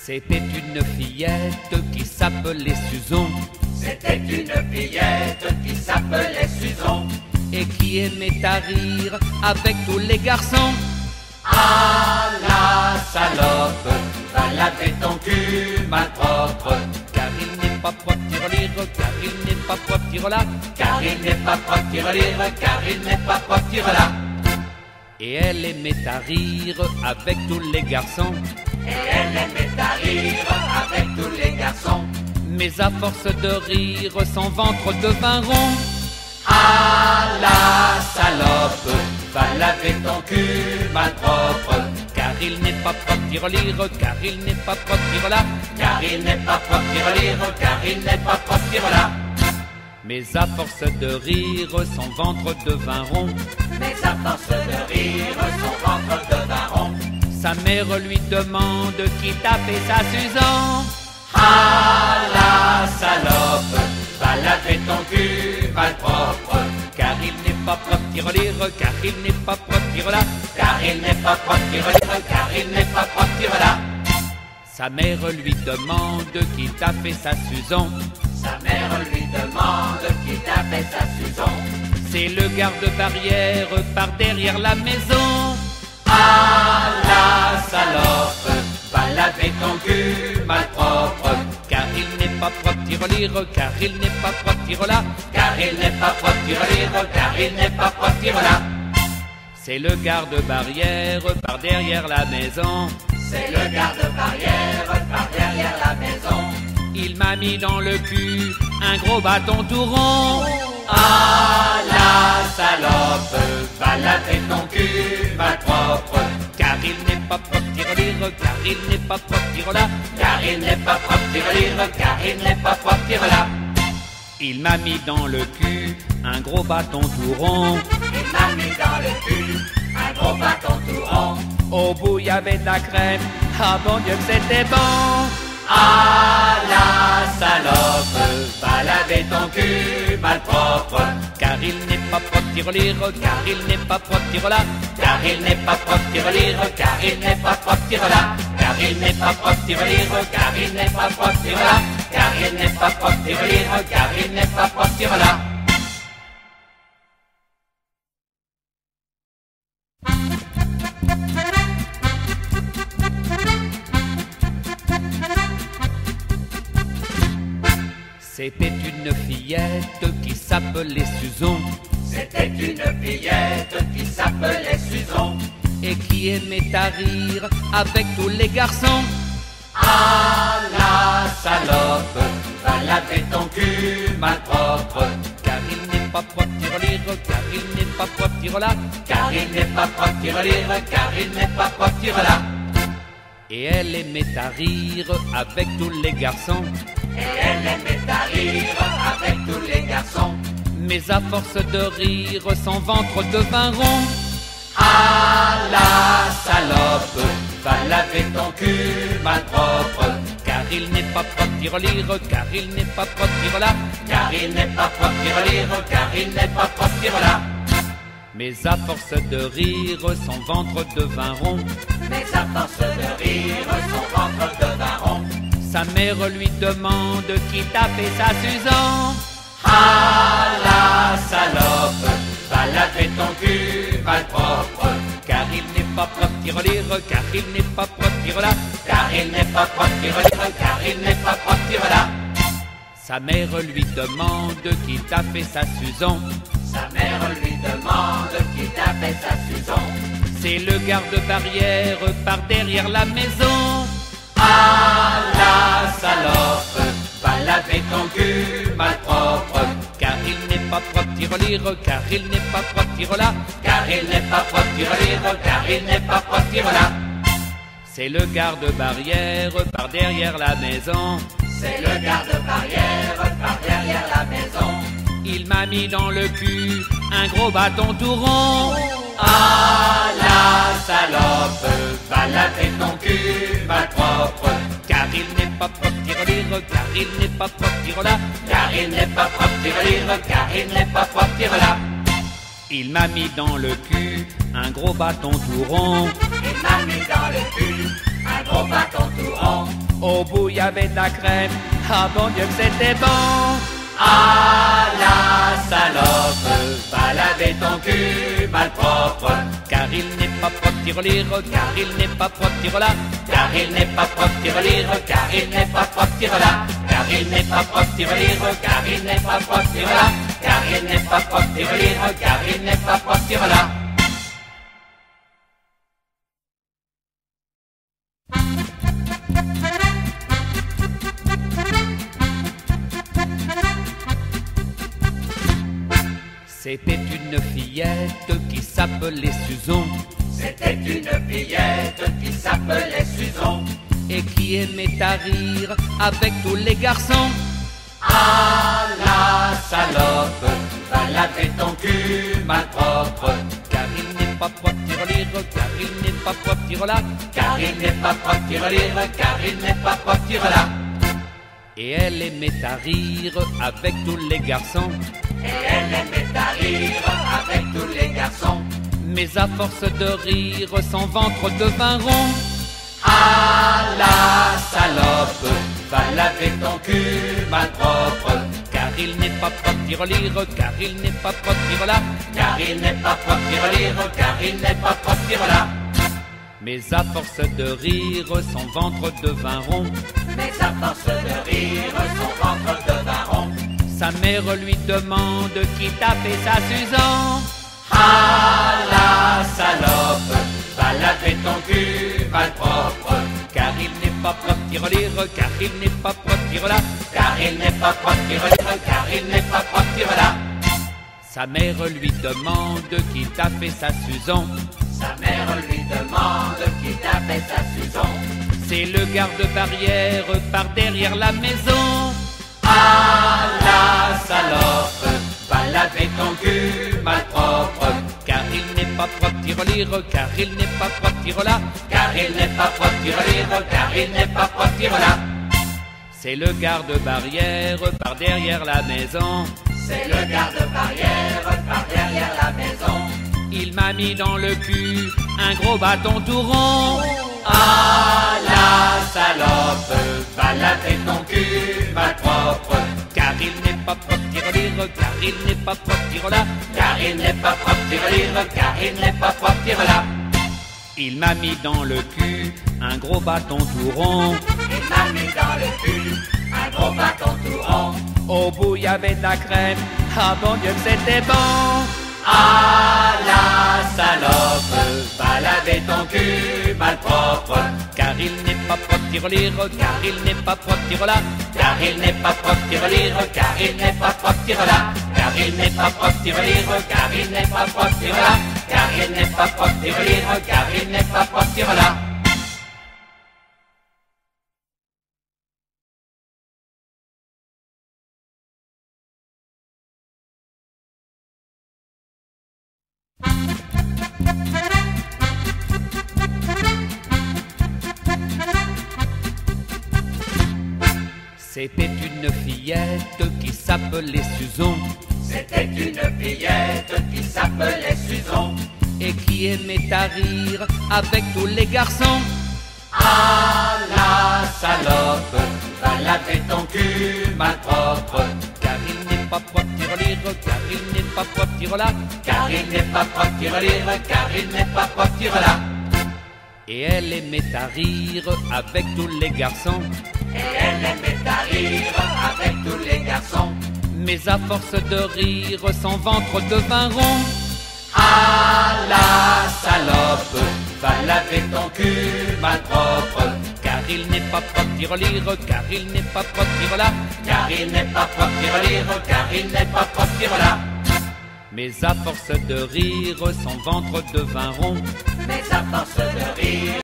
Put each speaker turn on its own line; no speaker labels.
C'était une fillette qui s'appelait Susan.
C'était une fillette qui s'appelait Susan
et qui aimait à rire avec tous les garçons.
Ah la salope, va laver ton cul malpropre,
car il n'est pas propre tirelire, car il n'est pas propre tirela,
car il n'est pas propre tirelire, car il n'est pas propre tirela.
Et elle aimait à rire avec tous les garçons.
Et elle aimait à rire avec tous les garçons.
Mais à force de rire, son ventre devint rond.
Ah la salope, va laver ton cul malpropre,
car il n'est pas propre tirelire, car il n'est pas propre tirela,
car il n'est pas propre tirelire, car il n'est pas propre tirela.
Mais à force de rire, son ventre devint rond.
Mais à force de rire, son ventre devint rond.
Sa mère lui demande qui t'a fait ça, Susan.
Ah la salope, va laver ton cul malpropre,
car il n'est pas propre tirelire, car il n'est pas propre tirela,
car il n'est pas propre tirelire, car il n'est pas propre tirela.
Sa mère lui demande qui t'a fait ça, Susan.
Sa mère lui demande qui t'a fait ça, Susan.
C'est le garde-barrière par derrière la maison.
Ah la salope, va laver ton cul malpropre,
car il n'est pas propre tirelire, car il n'est pas propre tirela,
car il n'est pas propre tirelire, car il n'est pas propre tirela.
C'est le garde-barrière par derrière la maison.
C'est le garde-barrière par derrière la maison.
Il m'a mis dans le cul un gros bâton tout rond.
Ah la salope, va laver ton cul malpropre,
car il n'est pas propre tirelire, car il n'est pas propre tirela,
car il n'est pas propre tirelire, car il n'est pas propre tirela.
Il m'a mis dans le cul un gros bâton tout rond.
Il m'a mis dans le cul un gros bâton tout rond.
Au bout il y avait de la crème, ah bon Dieu que c'était bon.
Ah la salope, va laver ton cul malpropre,
car il n'est pas propre tirelire, car il n'est pas propre tirela,
car il n'est pas propre tirelire, car il n'est pas propre tirela, car il n'est pas propre tirelire, car il n'est pas propre tirela, car il n'est pas propre tirelire, car il n'est pas propre tirela.
C'était une fillette qui s'appelait Susan.
C'était une fillette qui s'appelait Susan
et qui aimait à rire avec tous les garçons.
Ah la salope, va laver ton cul malpropre,
car il n'est pas propre tirelire, car il n'est pas propre tirela,
car il n'est pas propre tirelire, car il n'est pas propre tirela.
Et elle aimait à rire avec tous les garçons.
Et elle aimait à rire avec tous les garçons.
Mais à force de rire, son ventre devint rond.
Ah la salope, va laver ton cul malpropre,
car il n'est pas propre tirelire, car il n'est pas propre tirela,
car il n'est pas propre tirelire, car il n'est pas propre tirela.
Mais à force de rire, son ventre devint rond.
Mais à force de rire, son ventre devint rond.
Sa mère lui demande qui t'a fait ça, Susan.
Ah la salope, va laver ton cul malpropre,
car il n'est pas propre tirelire, car il n'est pas propre tirela,
car il n'est pas propre tirelire, car il n'est pas propre tirela.
Sa mère lui demande qui t'a fait ça, Susan.
Sa mère lui demande qui t'a fait ça, Susan.
C'est le garde-barrière par derrière la maison.
Ah la salope, va laver ton cul malpropre,
car il n'est pas propre tirelire, car il n'est pas propre tirela,
car il n'est pas propre tirelire, car il n'est pas propre tirela.
C'est le garde-barrière par derrière la maison.
C'est le garde-barrière par derrière la maison.
Il m'a mis dans le cul un gros bâton tout rond.
Ah la salope, va laver ton cul malpropre,
car il n'est pas propre tirelire, car il n'est pas propre tirela,
car il n'est pas propre tirelire, car il n'est pas propre tirela.
Il m'a mis dans le cul un gros bâton tout rond.
Il m'a mis dans le cul un gros bâton tout rond.
Au bout y avait de la crème, ah bon Dieu que c'était bon.
Ah la salope, va laver ton cul malpropre.
Car il n'est pas propre tirelire, car il n'est pas propre tirola.
Car il n'est pas propre tirelire, car il n'est pas propre tirola. Car il n'est pas propre tirelire, car il n'est pas propre tirola. Car il n'est pas propre tirelire, car il n'est pas propre tirola.
C'était une fillette qui s'appelait Susan.
C'était une fillette qui s'appelait Susan.
Et qui aimait à rire avec tous les garçons.
Ah la salope, va laver ton cul malpropre.
Car il n'est pas propre tirelire, car il n'est pas propre tirola.
Car il n'est pas propre tirelire, car il n'est pas propre tirola.
Et elle aimait à rire avec tous les garçons.
Et elle aimait à rire avec tous les garçons.
Mais à force de rire, son ventre devint rond.
Ah la salope, va laver ton cul malpropre.
Car il n'est pas propre tirelire, car il n'est pas propre tirola.
Car il n'est pas propre tirelire, car il n'est pas propre tirola.
Mais à force de rire, son ventre devint rond.
Mais à force de rire, son ventre devint rond.
Sa mère lui demande qui t'a fait ça, Susan.
Ah la salope, va laver ton cul malpropre.
Car il n'est pas propre tirelire, car il n'est pas propre tirola.
Car il n'est pas propre tirelire, car il n'est pas propre tirola.
Sa mère lui demande qui t'a fait ça, Susan.
Sa mère lui demande qui t'a fait ça, Susan.
C'est le garde-barrière par derrière la maison.
Ah la salope, va laver ton cul malpropre.
Car il n'est pas propre tirelire, car il n'est pas propre tirola.
Car il n'est pas propre tirelire, car il n'est pas propre tirola.
C'est le garde-barrière par derrière la maison.
C'est le garde-barrière par derrière la maison.
Il m'a mis dans le cul un gros bâton tout rond.
Ah la salope, va laver ton cul malpropre.
Car il n'est pas propre tirelire, car il n'est pas propre tirola.
Car il n'est pas propre tirelire, car il n'est pas propre tirola.
Il m'a mis dans le cul un gros bâton tout rond.
Il m'a mis dans le cul un gros bâton tout rond.
Au bout y avait de la crème, ah bon Dieu que c'était bon.
Ah la salope, va laver ton cul malpropre.
Car il n'est pas propre tirelire, car il n'est pas propre tirola.
Car il n'est pas propre tirelire, car il n'est pas propre tirola. Car il n'est pas propre tirelire, car il n'est pas propre tirola. Car il n'est pas propre tirelire, car il n'est pas propre tirola.
C'était une fillette qui s'appelait Susan.
C'était une fillette qui s'appelait Susan.
Et qui aimait à rire avec tous les garçons.
Ah la salope, va laver ton cul malpropre.
Car il n'est pas propre tirelire, car il n'est pas propre tirola.
Car il n'est pas propre tirelire, car il n'est pas propre tirola.
Et elle aimait à rire avec tous les garçons.
Et elle aimait à rire avec tous les garçons.
Mais à force de rire, son ventre devint rond.
Ah la salope, va laver ton cul malpropre.
Car il n'est pas propre tirelire, car il n'est pas propre tirola.
Car il n'est pas propre tirelire, car il n'est pas propre tirola.
Mais à force de rire, son ventre devint rond.
Mais à force de rire,